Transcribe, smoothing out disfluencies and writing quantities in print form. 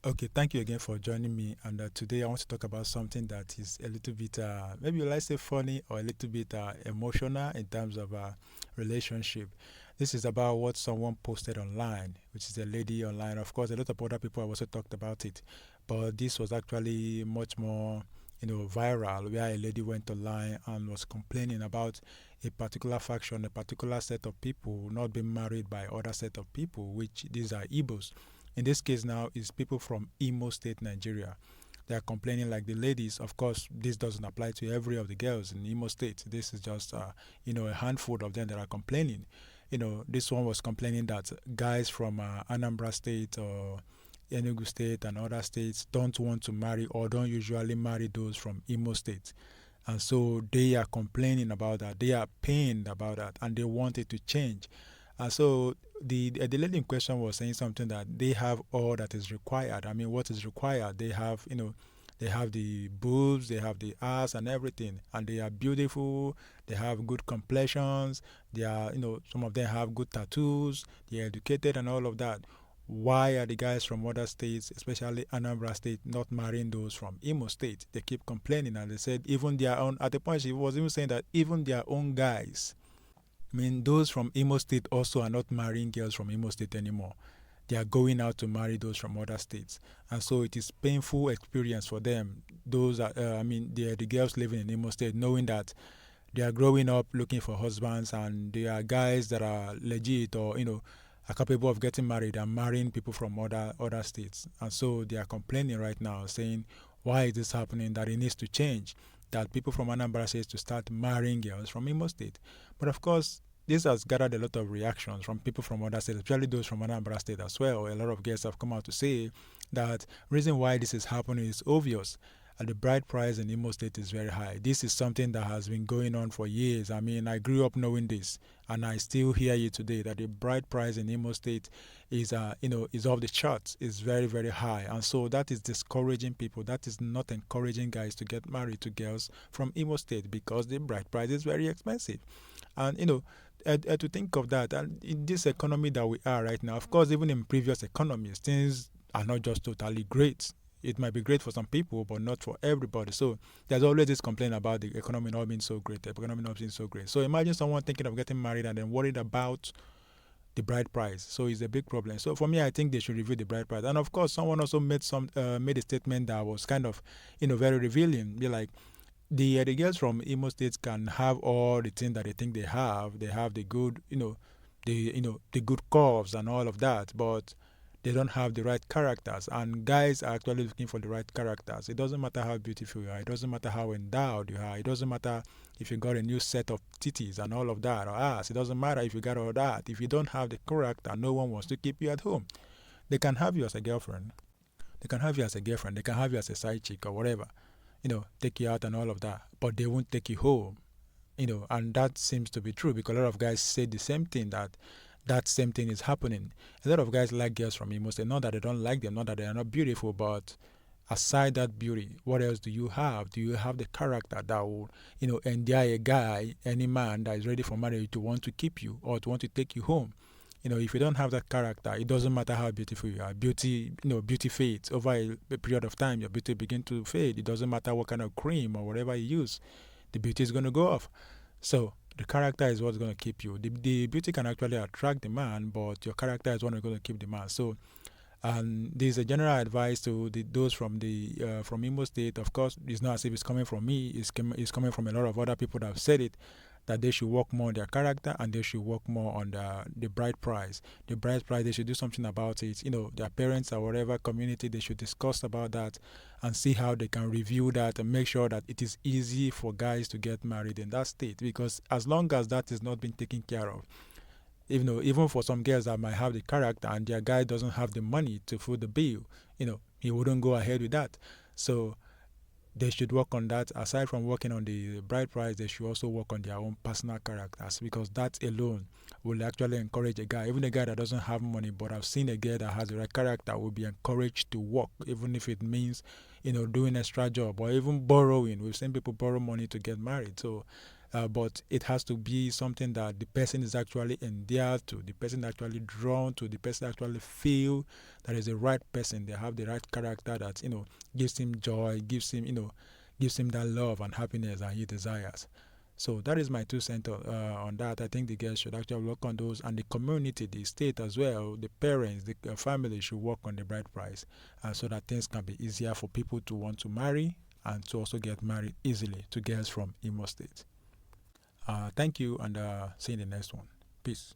Okay, thank you again for joining me. And today I want to talk about something that is a little bit, maybe let's say funny or a little bit emotional in terms of relationship. This is about what someone posted online, which is a lady online. Of course, a lot of other people have also talked about it, but this was actually much more, viral, where a lady went online and was complaining about a particular faction, a particular set of people not being married by other set of people, which these are Igbos. In this case now is people from Imo State, Nigeria. They are complaining like the ladies. Of course, this doesn't apply to every of the girls in Imo State. This is just a handful of them that are complaining. This one was complaining that guys from Anambra State or Enugu State and other states don't want to marry or don't usually marry those from Imo State. And so they are complaining about that. They are pained about that and they want it to change. And so the lady in question was saying something that they have all that is required. I mean, what is required? They have, they have the boobs, they have the ass and everything, and they are beautiful. They have good complexions. They are, some of them have good tattoos. They are educated and all of that. Why are the guys from other states, especially Anambra State, not marrying those from Imo State? They keep complaining, and they said even their own. At the point, she was even saying that even their own guys, I mean, those from Imo State also are not marrying girls from Imo State anymore. They are going out to marry those from other states, and so it is painful experience for them. Those are, I mean, the girls living in Imo State, knowing that they are growing up looking for husbands, and they are guys that are legit or are capable of getting married and marrying people from other states, and so they are complaining right now, saying, "Why is this happening? That it needs to change. That people from Anambra State to start marrying girls from Imo State." But of course, this has gathered a lot of reactions from people from other states, especially those from Anambra State as well. A lot of guests have come out to say that reason why this is happening is obvious. The bride price in Imo State is very high. This is something that has been going on for years. I mean, I grew up knowing this, and I still hear you today that the bride price in Imo State is, is off the charts. Is very, very high, and so that is discouraging people. That is not encouraging guys to get married to girls from Imo State because the bride price is very expensive. And to think of that, and in this economy that we are right now, of course, even in previous economies, things are not just totally great. It might be great for some people, but not for everybody. So there's always this complaint about the economy not being so great, the economy not being so great. So imagine someone thinking of getting married and then worried about the bride price. So it's a big problem. So for me, I think they should review the bride price. And of course, someone also made a statement that was kind of very revealing. Be like, the girls from Imo State can have all the things that they think they have. They have the good, the good curves and all of that, but they don't have the right characters. And guys are actually looking for the right characters. It doesn't matter how beautiful you are. It doesn't matter how endowed you are. It doesn't matter if you got a new set of titties and all of that or ass. It doesn't matter if you got all that. If you don't have the character, no one wants to keep you at home. They can have you as a girlfriend. They can have you as a girlfriend. They can have you as a side chick or whatever, take you out and all of that, but they won't take you home, and that seems to be true because a lot of guys say the same thing, that same thing is happening. A lot of guys like girls from Imo State, not that they don't like them, not that they are not beautiful, but aside that beauty, what else do you have? Do you have the character that will, endear a guy, any man that is ready for marriage to want to keep you or to want to take you home? If you don't have that character, it doesn't matter how beautiful you are. Beauty fades over a period of time. Your beauty begin to fade. It doesn't matter what kind of cream or whatever you use, the beauty is going to go off. So the character is what's going to keep you. The beauty can actually attract the man, but your character is what's going to keep the man. So, and there's a general advice to those from Imo State. Of course, it's not as if it's coming from me. It's coming from a lot of other people that have said it, that they should work more on their character and they should work more on the bride price. The bride price, they should do something about it. Their parents or whatever community, they should discuss about that and see how they can review that and make sure that it is easy for guys to get married in that state. Because as long as that is not being taken care of, even for some girls that might have the character and their guy doesn't have the money to foot the bill, he wouldn't go ahead with that. So they should work on that. Aside from working on the bride price, they should also work on their own personal characters because that alone will actually encourage a guy, even a guy that doesn't have money. But I've seen a girl that has the right character will be encouraged to work, even if it means, doing extra job or even borrowing. We've seen people borrow money to get married. So but it has to be something that the person is actually endeared to, the person actually drawn to, the person actually feel that is the right person. They have the right character that gives him joy, gives him that love and happiness that he desires. So that is my 2 cents on that. I think the girls should actually work on those, and the community, the state as well, the parents, the family should work on the bride price, so that things can be easier for people to want to marry and to also get married easily to girls from Imo State. Thank you, and see you in the next one. Peace.